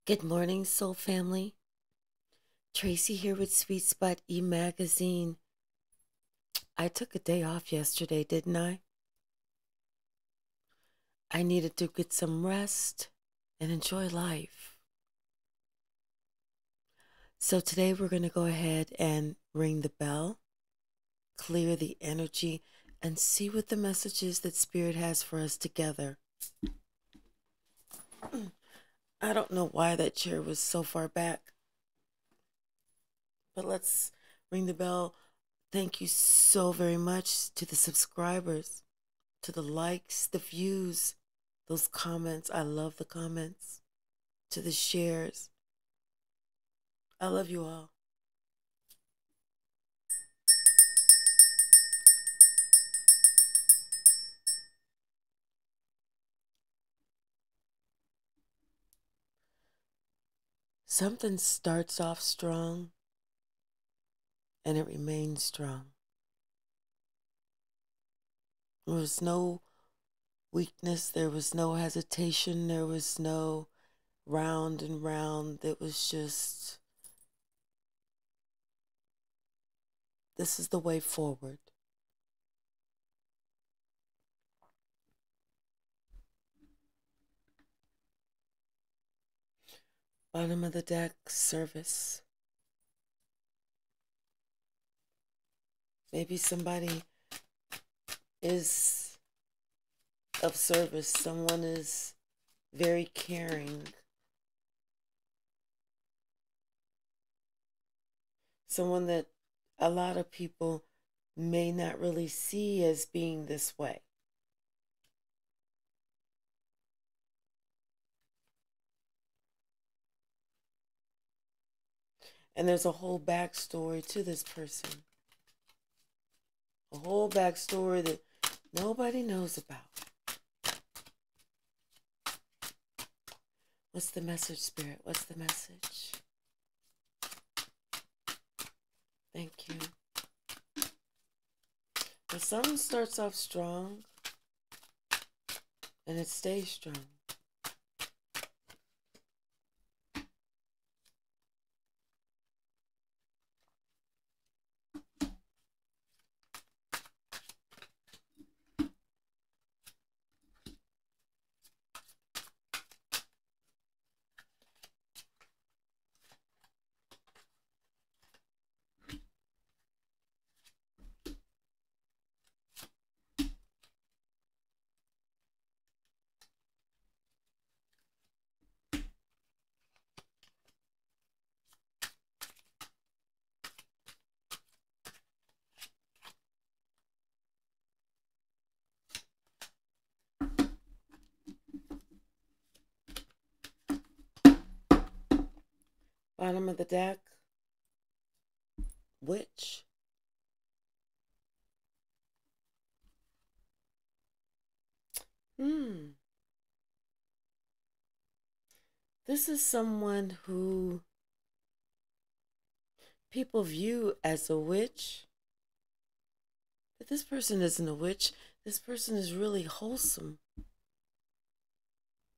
Good morning, Soul Family. Tracy here with SweetSpot e-magazine. I took a day off yesterday, didn't I? I needed to get some rest and enjoy life. So today we're going to go ahead and ring the bell, clear the energy, and see what the message is that Spirit has for us together. I don't know why that chair was so far back, but let's ring the bell. Thank you so very much to the subscribers, to the likes, the views, those comments. I love the comments. To the shares. I love you all. Something starts off strong and it remains strong. There was no weakness. There was no hesitation. There was no round and round. It was just, this is the way forward. Bottom of the deck, service. Maybe somebody is of service. Someone is very caring. Someone that a lot of people may not really see as being this way. And there's a whole backstory to this person. A whole backstory that nobody knows about. What's the message, Spirit? What's the message? Thank you. But something starts off strong and it stays strong. Bottom of the deck, witch. This is someone who people view as a witch. But this person isn't a witch. This person is really wholesome.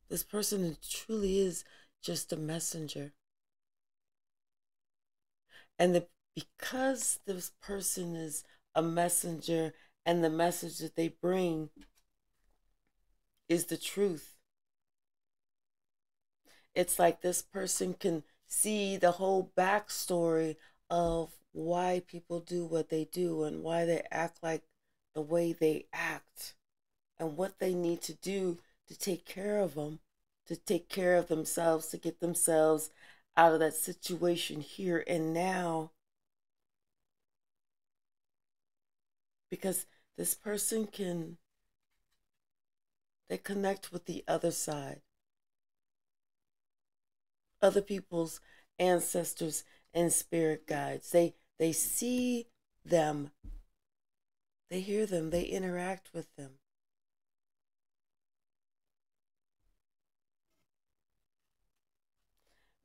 This person truly is just a messenger. And because this person is a messenger and the message that they bring is the truth, it's like this person can see the whole backstory of why people do what they do and why they act like the way they act and what they need to do to take care of them, to take care of themselves, to get themselves out of that situation here and now. Because this person they connect with the other side. Other people's ancestors and spirit guides. They see them. They hear them. They interact with them.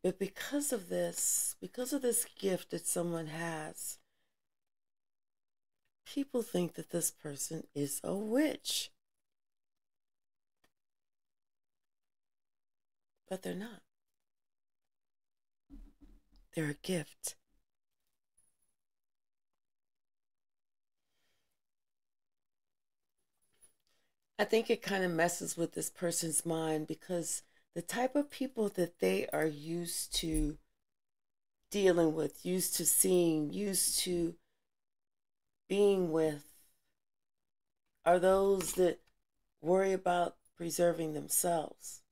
But because of this gift that someone has, people think that this person is a witch. But they're not. They're a gift. I think it kind of messes with this person's mind because the type of people that they are used to dealing with, used to seeing, used to being with, are those that worry about preserving themselves.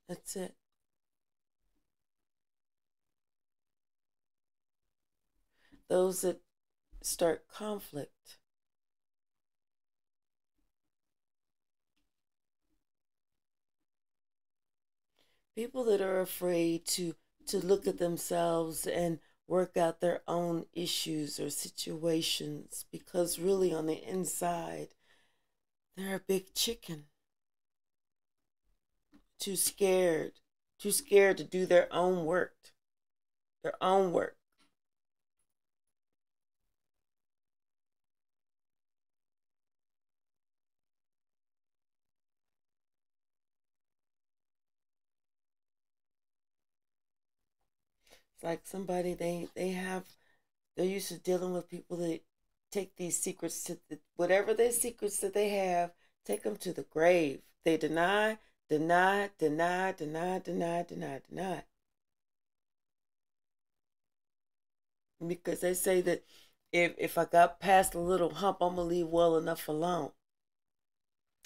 That's it. Those that start conflict. People that are afraid to look at themselves and work out their own issues or situations because really on the inside they're a big chicken. Too scared. Too scared to do their own work. Their own work. It's like somebody they're used to dealing with people that take these secrets to whatever their secrets that they have, take them to the grave. They deny, deny, deny, deny, deny, deny, deny. Because they say that if I got past a little hump, I'm gonna leave well enough alone.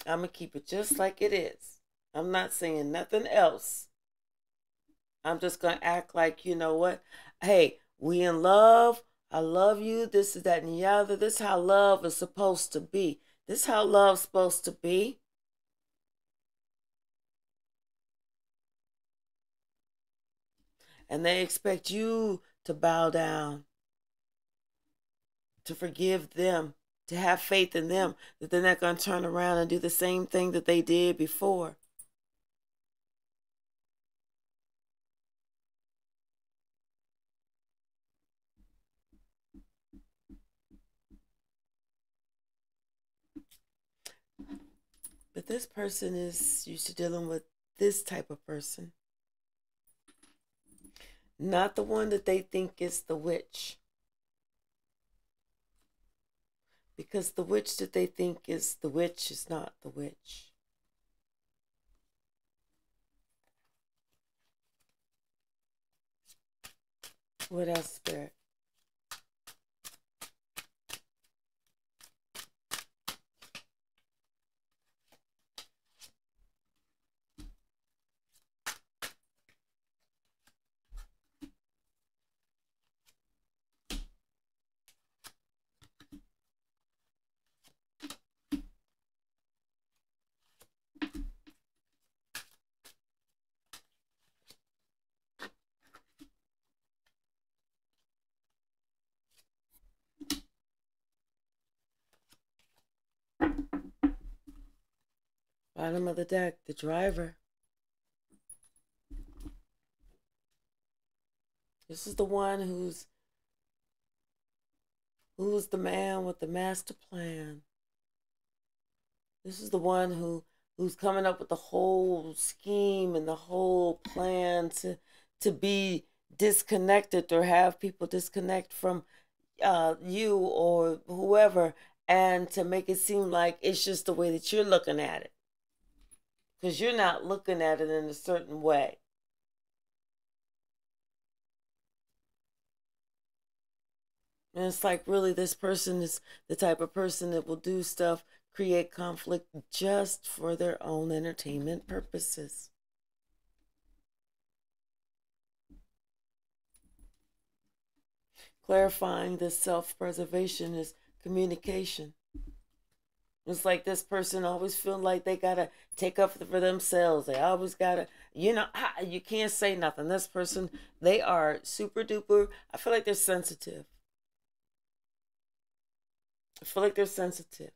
I'm gonna keep it just like it is. I'm not saying nothing else. I'm just gonna act like, you know what? Hey, we in love. I love you. This is that and the other. This is how love is supposed to be. This is how love's supposed to be. And they expect you to bow down, to forgive them, to have faith in them, that they're not going to turn around and do the same thing that they did before. But this person is used to dealing with this type of person, not the one that they think is the witch. Because the witch that they think is the witch is not the witch. What else, Spirit? Bottom of the deck, the driver. This is the one who's the man with the master plan. This is the one who's coming up with the whole scheme and the whole plan to be disconnected or have people disconnect from you or whoever, and to make it seem like it's just the way that you're looking at it, because you're not looking at it in a certain way. And it's like, really, this person is the type of person that will do stuff, create conflict just for their own entertainment purposes. Clarifying this self-preservation is communication. It's like this person always feel like they gotta take up for themselves. They always gotta, you can't say nothing. This person, they are super duper. I feel like they're sensitive. I feel like they're sensitive.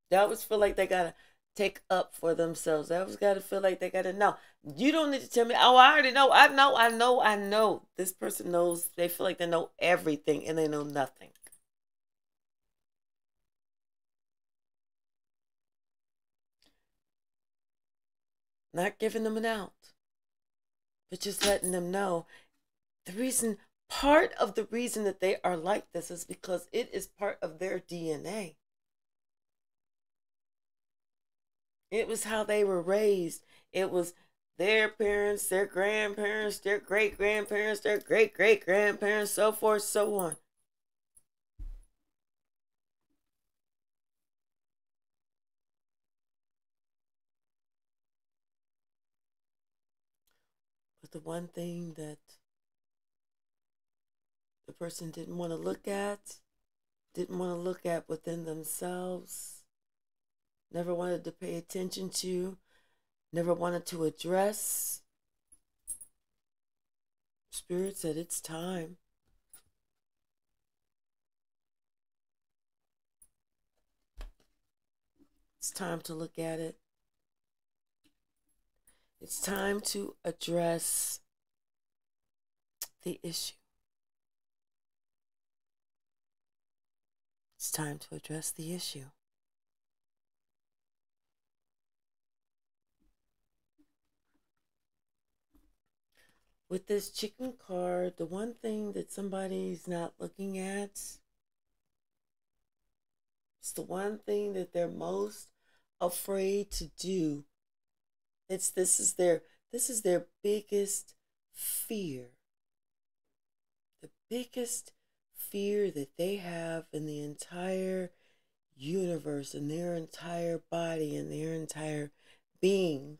They always feel like they gotta take up for themselves. They always gotta feel like they gotta know. You don't need to tell me. Oh, I already know. I know. I know. I know. This person knows. They feel like they know everything and they know nothing. Not giving them an out, but just letting them know the reason, part of the reason that they are like this is because it is part of their DNA. It was how they were raised. It was their parents, their grandparents, their great grandparents, their great great grandparents, so forth, so on. But the one thing that the person didn't want to look at, didn't want to look at within themselves, never wanted to pay attention to, never wanted to address, Spirit said it's time. It's time to look at it. It's time to address the issue. It's time to address the issue. With this chicken card, the one thing that somebody's not looking at, it's the one thing that they're most afraid to do. This is their biggest fear. The biggest fear that they have in the entire universe, in their entire body, in their entire being.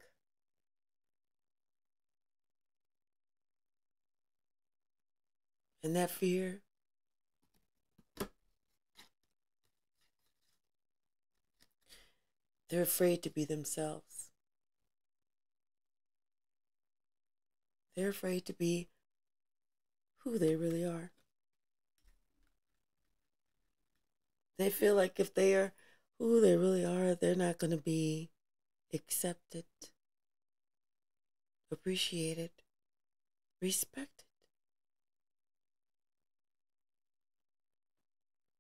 And that fear, they're afraid to be themselves. They're afraid to be who they really are. They feel like if they are who they really are, they're not going to be accepted, appreciated, respected.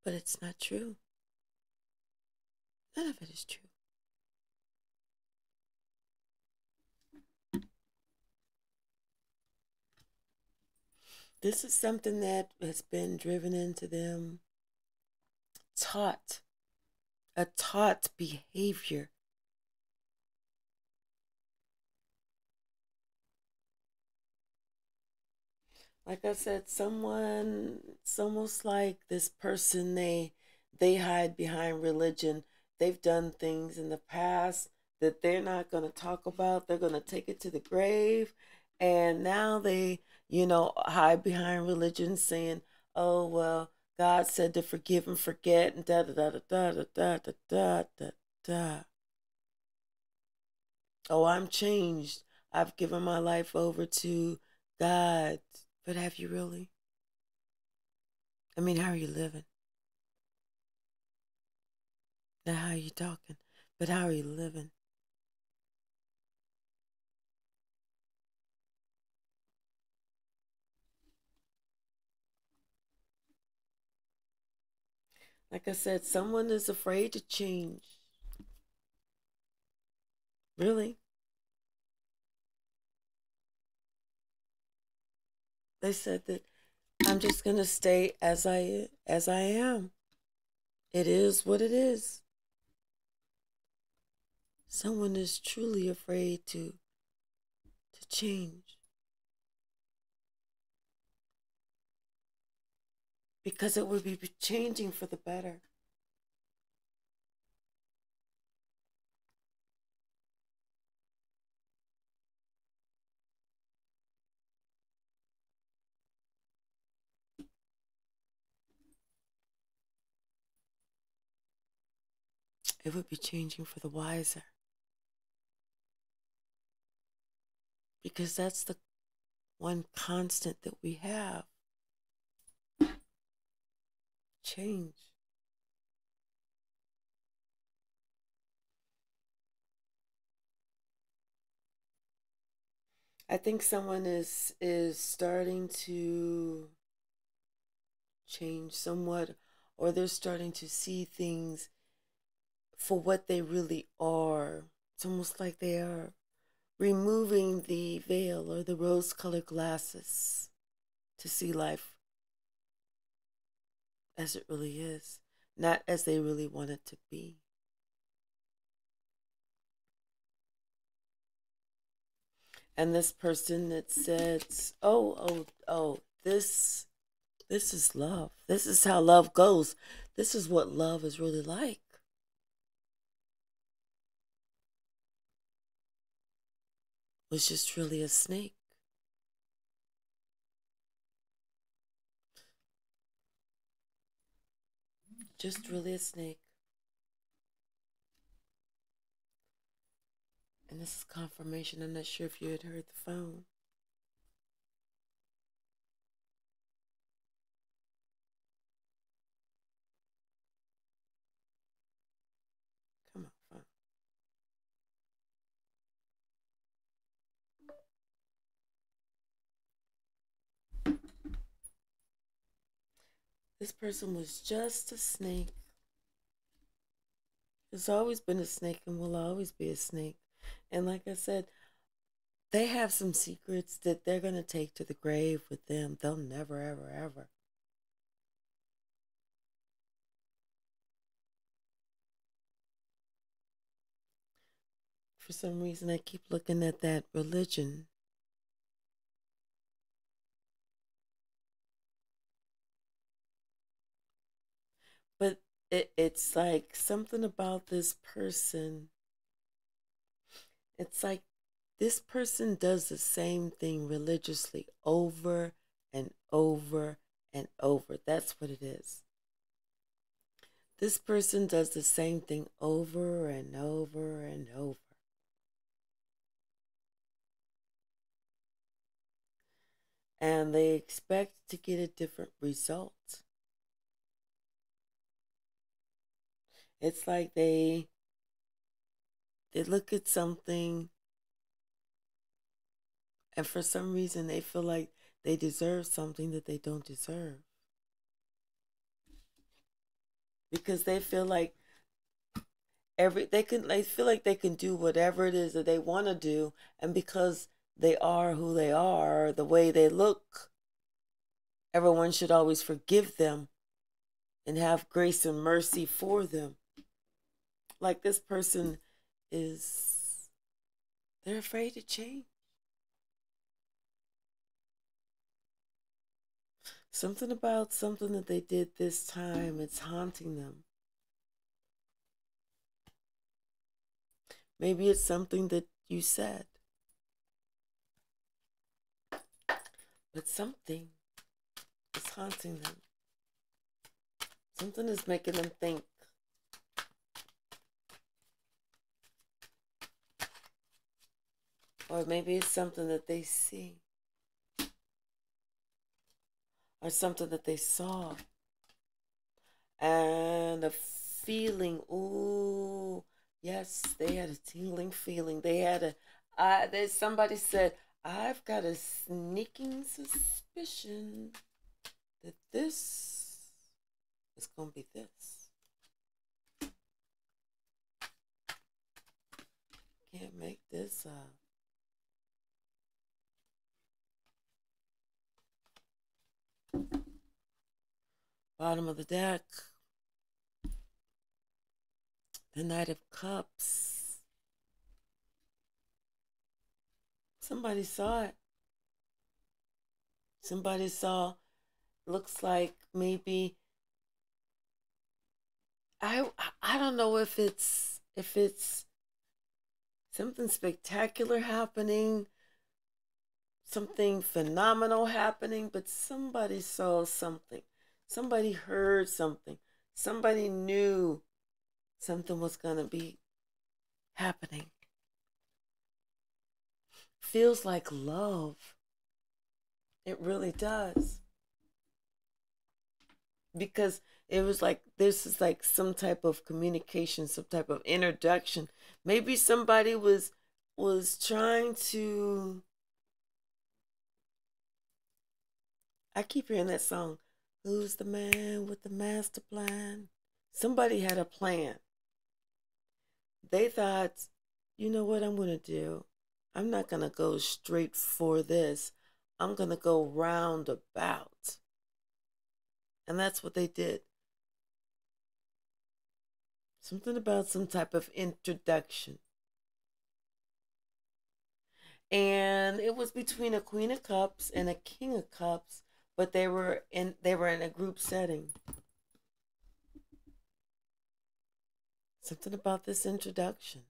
But it's not true. None of it is true. This is something that has been driven into them, a taught behavior. Like I said, it's almost like this person, they hide behind religion. They've done things in the past that they're not going to talk about. They're going to take it to the grave. And now they, hide behind religion saying, oh, well, God said to forgive and forget and da da da da da da da da da da. Oh, I'm changed. I've given my life over to God. But have you really? I mean, how are you living? Not how are you talking, but how are you living? Like I said, someone is afraid to change. Really? They said that I'm just gonna stay as I am. It is what it is. Someone is truly afraid to change. Because it would be changing for the better. It would be changing for the wiser. Because that's the one constant that we have. Change. I think someone is starting to change somewhat, or they're starting to see things for what they really are. It's almost like they are removing the veil or the rose-colored glasses to see life as it really is, not as they really want it to be. And this person that says, this is love. This is how love goes. This is what love is really like. Was just really a snake. Just really a snake. And this is confirmation. I'm not sure if you had heard the phone. Come on, phone. This person was just a snake. There's always been a snake and will always be a snake. And like I said, they have some secrets that they're going to take to the grave with them. They'll never, ever, ever. For some reason, I keep looking at that religion. But it's like something about this person. It's like this person does the same thing religiously over and over and over. That's what it is. This person does the same thing over and over and over. And they expect to get a different result. It's like they look at something and for some reason they feel like they deserve something that they don't deserve. Because they feel like they feel like they can do whatever it is that they want to do, and because they are who they are, the way they look, everyone should always forgive them and have grace and mercy for them. Like this person is, they're afraid to change. Something about something that they did this time, it's haunting them. Maybe it's something that you said. But something is haunting them. Something is making them think. Or maybe it's something that they see. Or something that they saw. And a feeling, ooh, yes, they had a tingling feeling. They had somebody said, I've got a sneaking suspicion that this is going to be this. Can't make this up. Bottom of the deck. The Knight of Cups. Somebody saw it. Somebody saw, looks like maybe, I don't know if it's something spectacular happening, something phenomenal happening, but somebody saw something. Somebody heard something. Somebody knew something was going to be happening. Feels like love. It really does. Because it was like, this is like some type of communication, some type of introduction. Maybe somebody was trying to, I keep hearing that song, Who's the Man with the Master Plan? Somebody had a plan. They thought, you know what I'm going to do? I'm not going to go straight for this. I'm going to go roundabout. And that's what they did. Something about some type of introduction. And it was between a Queen of Cups and a King of Cups, but they were in a group setting. Something about this introduction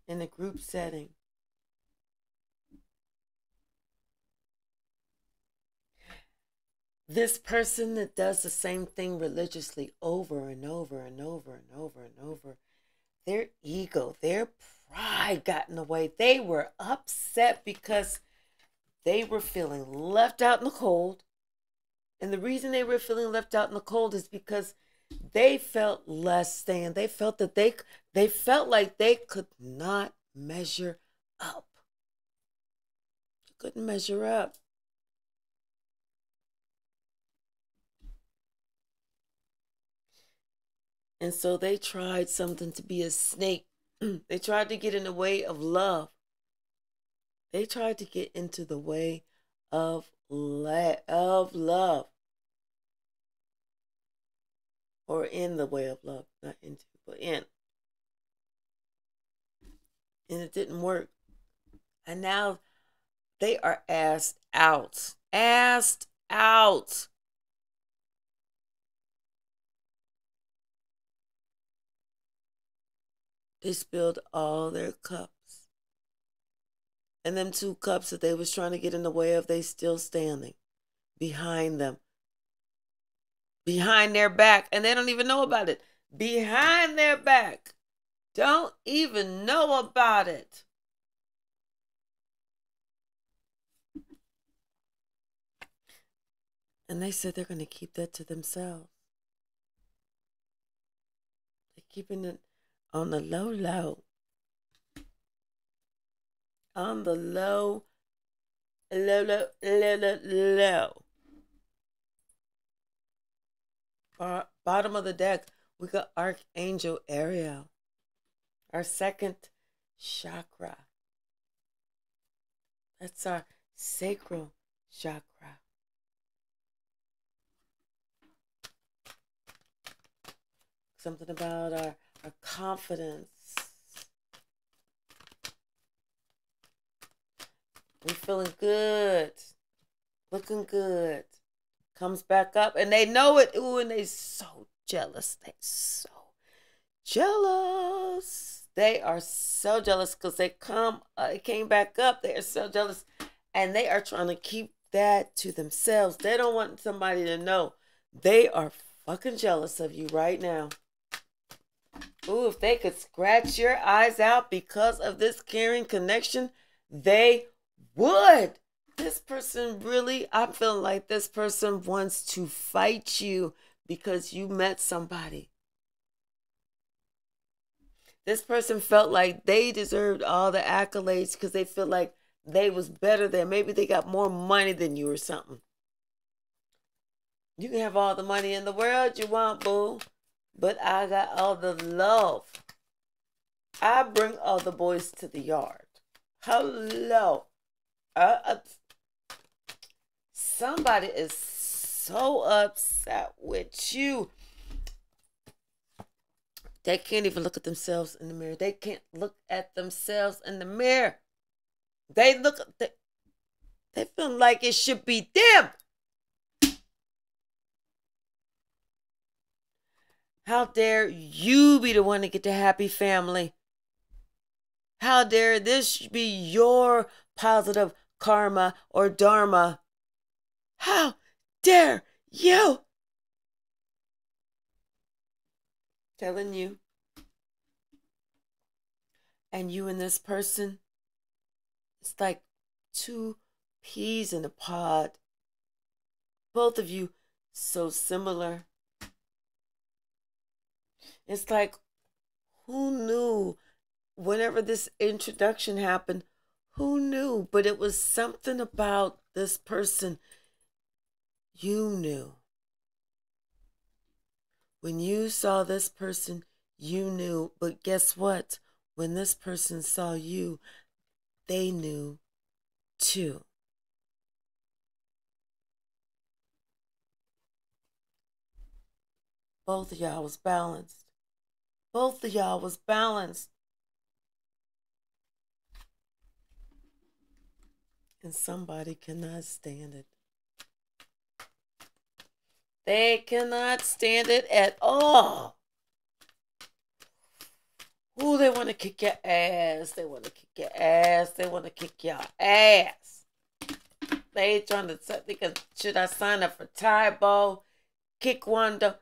in a group setting. This person that does the same thing religiously over and over and over and over and over, their ego, their pride got in the way. They were upset because they were feeling left out in the cold. And the reason they were feeling left out in the cold is because they felt less than. They felt that they felt like they could not measure up. Couldn't measure up. And so they tried something to be a snake. They tried to get in the way of love. They tried to get into the way of love. Or in the way of love. Not into, but in. And it didn't work. And now they are asked out. Asked out. They spilled all their cups. And them 2 cups that they was trying to get in the way of, they still standing behind them. Behind their back. And they don't even know about it. Behind their back. Don't even know about it. And they said they're going to keep that to themselves. They're keeping it on the low. On the low. Bottom of the deck, we got Archangel Ariel. Our 2nd chakra. That's our sacral chakra. Something about our confidence. We're feeling good. Looking good. Comes back up and they know it. Ooh, and they so jealous. They so jealous. They are so jealous because they came back up. They are so jealous. And they are trying to keep that to themselves. They don't want somebody to know. They are fucking jealous of you right now. Ooh, if they could scratch your eyes out because of this caring connection, they would. This person really, I'm feeling like this person wants to fight you because you met somebody. This person felt like they deserved all the accolades because they feel like they was better than, maybe they got more money than you or something. You can have all the money in the world you want, boo, but I got all the love. I bring all the boys to the yard. Hello. Somebody is so upset with you. They can't even look at themselves in the mirror. They can't look at themselves in the mirror. They feel like it should be them. How dare you be the one to get the happy family? How dare this be your positive karma or dharma? How dare you? Telling you. And you and this person, it's like 2 peas in a pod. Both of you so similar. It's like, who knew? Whenever this introduction happened, who knew? But it was something about this person. You knew. When you saw this person, you knew. But guess what? When this person saw you, they knew too. Both of y'all was balanced. Both of y'all was balanced. And somebody cannot stand it. They cannot stand it at all. Ooh, they want to kick your ass. They want to kick your ass. They want to kick your ass. They trying to think, should I sign up for Taibo, Kickwondo,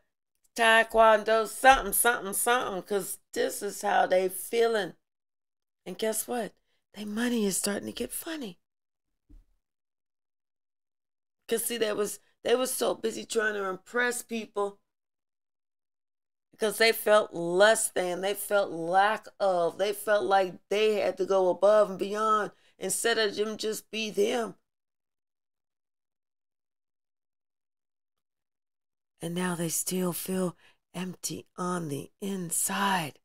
Taekwondo, something, because this is how they feeling. And guess what? Their money is starting to get funny. Because see, they was so busy trying to impress people because they felt less than, they felt lack of, they felt like they had to go above and beyond instead of them just be them. And now they still feel empty on the inside.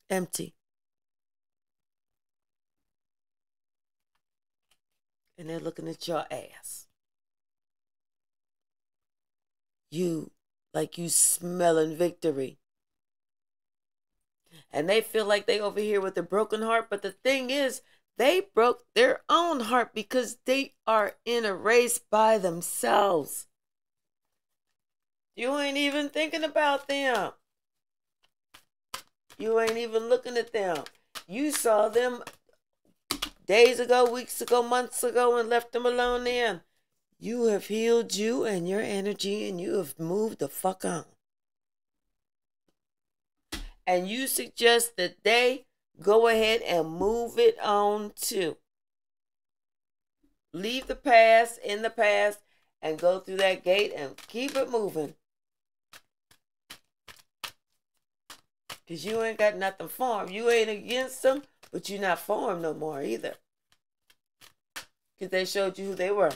Empty. And they're looking at your ass. You, like you smelling victory. And they feel like they over here with a broken heart. But the thing is, they broke their own heart because they are in a race by themselves. You ain't even thinking about them. You ain't even looking at them. You saw them days ago, weeks ago, months ago, and left them alone then. You have healed you and your energy, and you have moved the fuck on. And you suggest that they go ahead and move it on too. Leave the past in the past and go through that gate and keep it moving. Because you ain't got nothing for them. You ain't against them, but you're not for them no more either. Because they showed you who they were.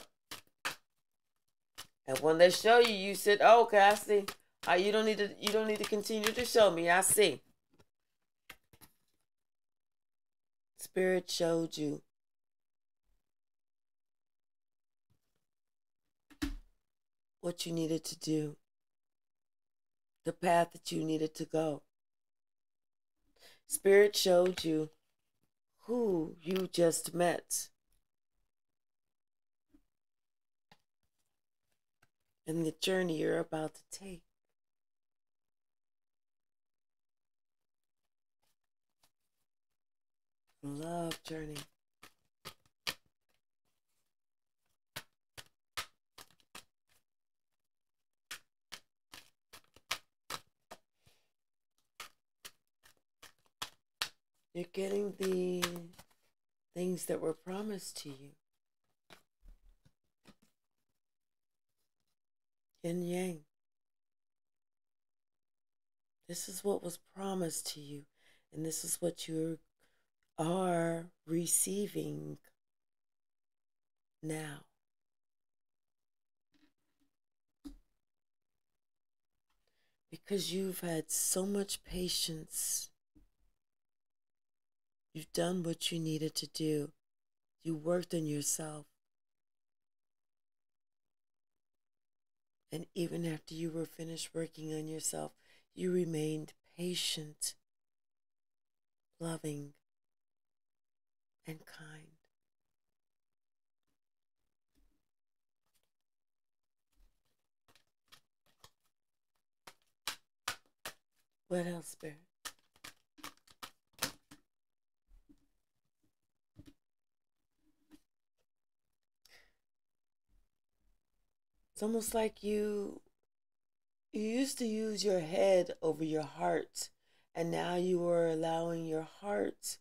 And when they show you, you said, oh, okay, I see. You don't need to continue to show me. I see. Spirit showed you what you needed to do. The path that you needed to go. Spirit showed you who you just met. And the journey you're about to take. Love journey. You're getting the things that were promised to you. Yin yang. This is what was promised to you, and this is what you are receiving now. Because you've had so much patience. You've done what you needed to do. You worked on yourself. And even after you were finished working on yourself, you remained patient, loving, and kind. What else, Spirit? It's almost like you used to use your head over your heart, and now you are allowing your heart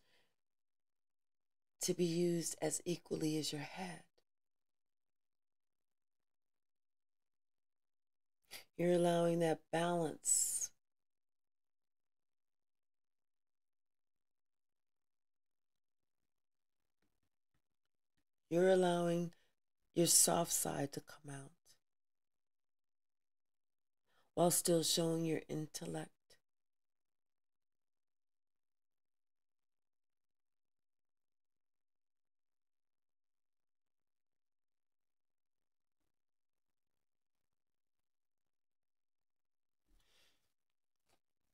to be used as equally as your head. You're allowing that balance. You're allowing your soft side to come out. while still showing your intellect.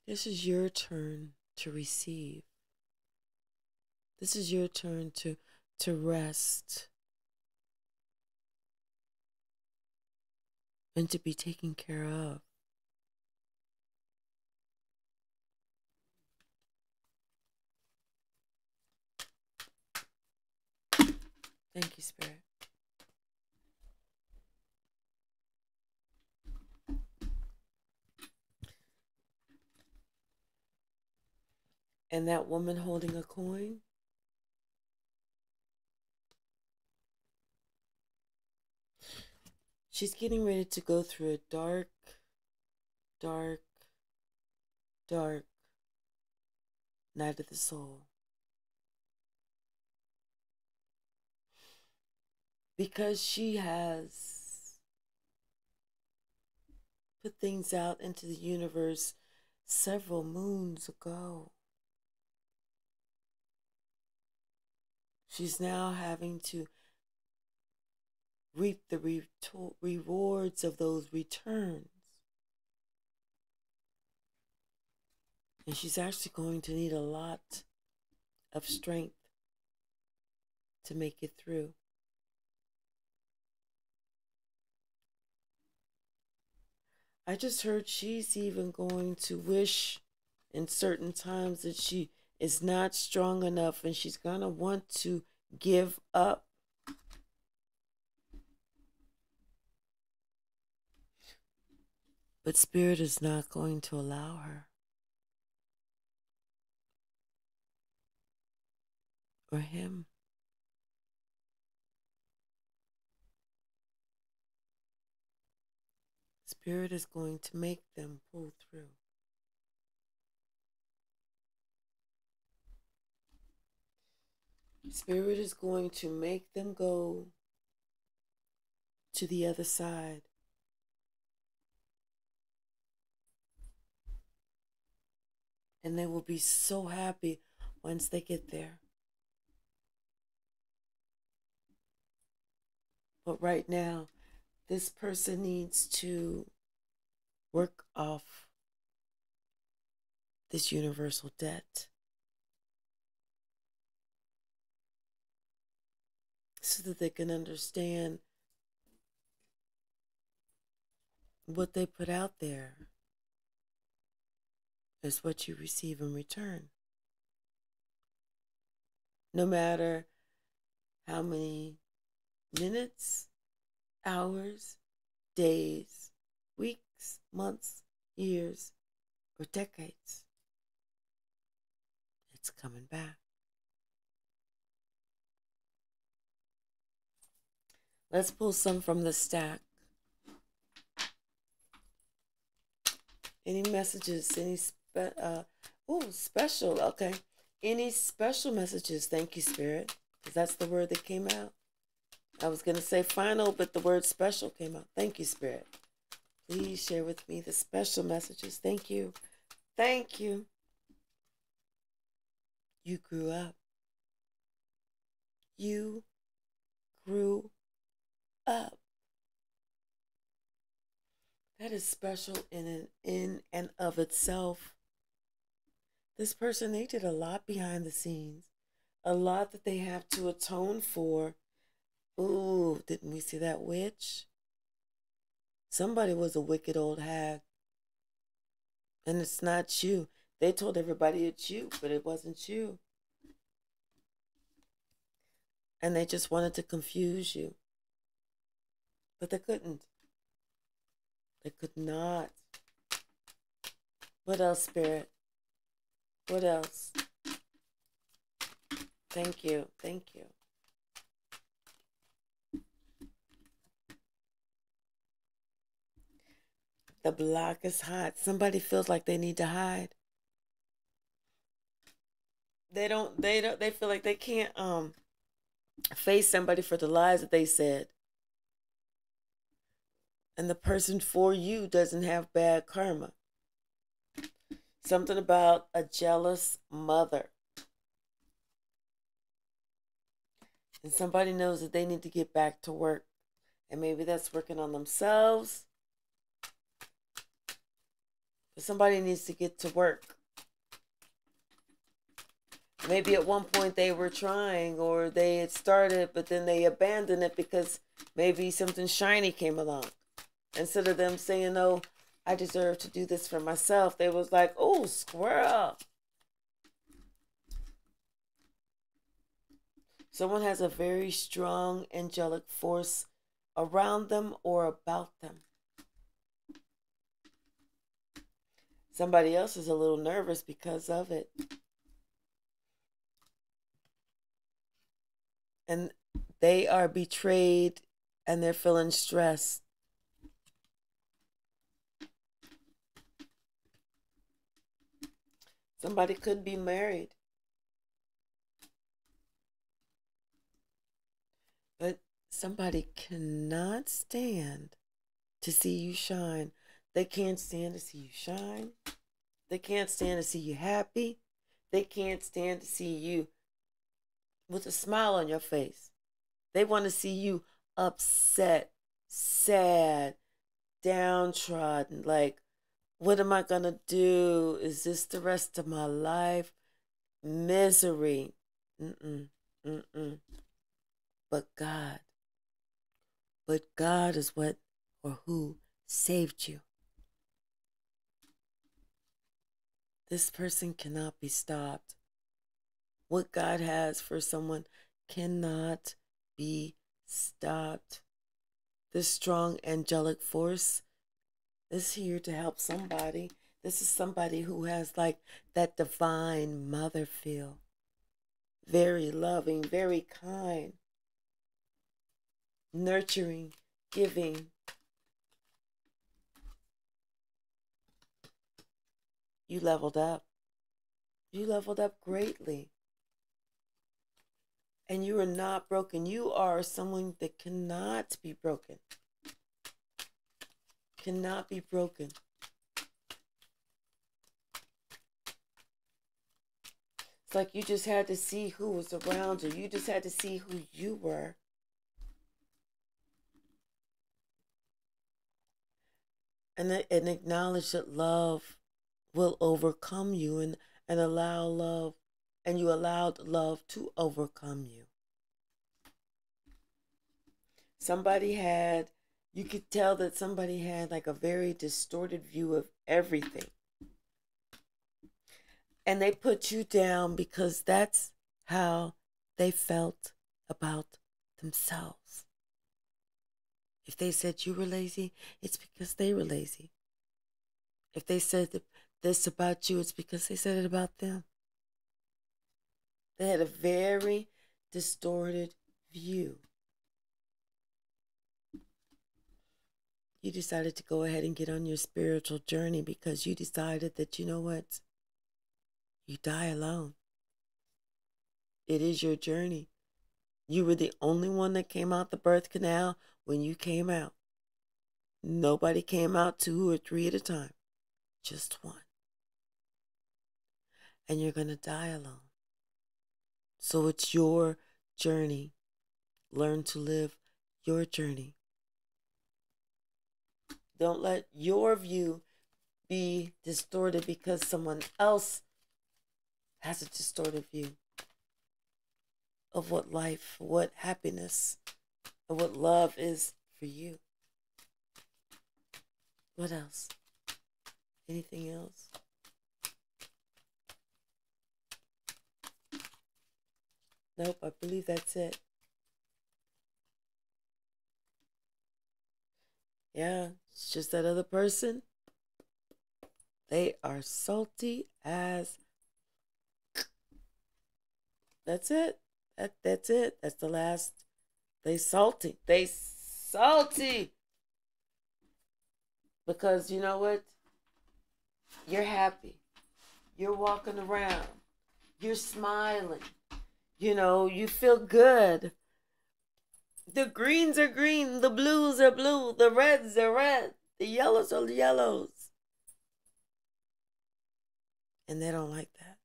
This is your turn to receive. This is your turn to rest and to be taken care of. Thank you, Spirit. And that woman holding a coin, she's getting ready to go through a dark, dark, dark night of the soul. Because she has put things out into the universe several moons ago. She's now having to reap the rewards of those returns. And she's actually going to need a lot of strength to make it through. I just heard she's even going to wish in certain times that she is not strong enough, and she's going to want to give up. But Spirit is not going to allow her. Or him. Spirit is going to make them pull through. Spirit is going to make them go to the other side. And they will be so happy once they get there. But right now, this person needs to work off this universal debt so that they can understand what they put out there is what you receive in return. No matter how many minutes, hours, days, weeks, months, years, or decades, it's coming back. Let's pull some from the stack. Any messages? Any special? Okay. Any special messages? Thank you, Spirit, because that's the word that came out. I was going to say final, but the word special came out. Thank you, Spirit. Please share with me the special messages. Thank you. Thank you. You grew up. You grew up. That is special in and of itself. This person, they did a lot behind the scenes. A lot that they have to atone for. Ooh, didn't we see that witch? Somebody was a wicked old hag. And it's not you. They told everybody it's you, but it wasn't you. And they just wanted to confuse you. But they couldn't. They could not. What else, Spirit? What else? Thank you. Thank you. The block is hot. Somebody feels like they need to hide. They feel like they can't face somebody for the lies that they said. And the person for you doesn't have bad karma. Something about a jealous mother. And somebody knows that they need to get back to work. And maybe that's working on themselves. But somebody needs to get to work. Maybe at one point they were trying, or they had started, but then they abandoned it because maybe something shiny came along. Instead of them saying, no, I deserve to do this for myself, they was like, oh, squirrel. Someone has a very strong angelic force around them or about them. Somebody else is a little nervous because of it. And they are betrayed and they're feeling stressed. Somebody could be married, but somebody cannot stand to see you shine. They can't stand to see you shine. They can't stand to see you happy. They can't stand to see you with a smile on your face. They want to see you upset, sad, downtrodden. Like, what am I going to do? Is this the rest of my life? Misery. But God is what or who saved you. This person cannot be stopped. What God has for someone cannot be stopped. This strong angelic force is here to help somebody. This is somebody who has like that divine mother feel. Very loving, very kind, nurturing, giving. You leveled up. You leveled up greatly. And you are not broken. You are someone that cannot be broken. Cannot be broken. It's like you just had to see who was around you. You just had to see who you were. And acknowledge that love will overcome you and allow love. And you allowed love to overcome you. You could tell that somebody had like a very distorted view of everything. And they put you down because that's how they felt about themselves. If they said you were lazy, it's because they were lazy. If they said this about you, it's because they said it about them. They had a very distorted view. You decided to go ahead and get on your spiritual journey because you decided that, you know what? You die alone. It is your journey. You were the only one that came out the birth canal when you came out. Nobody came out 2 or 3 at a time. Just one. And you're going to die alone. So it's your journey. Learn to live your journey. Don't let your view be distorted because someone else has a distorted view of what life, what happiness, and what love is for you. What else? Anything else? Nope, I believe that's it. Yeah, it's just that other person. They are salty as... That's it. That's it. That's the last. They salty. They salty. Because you know what? You're happy. You're walking around. You're smiling. You know, you feel good. The greens are green, the blues are blue, the reds are red, the yellows are yellows. And they don't like that.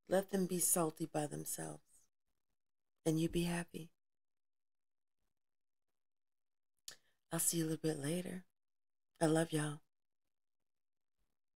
Let them be salty by themselves, and you be happy. I'll see you a little bit later. I love y'all.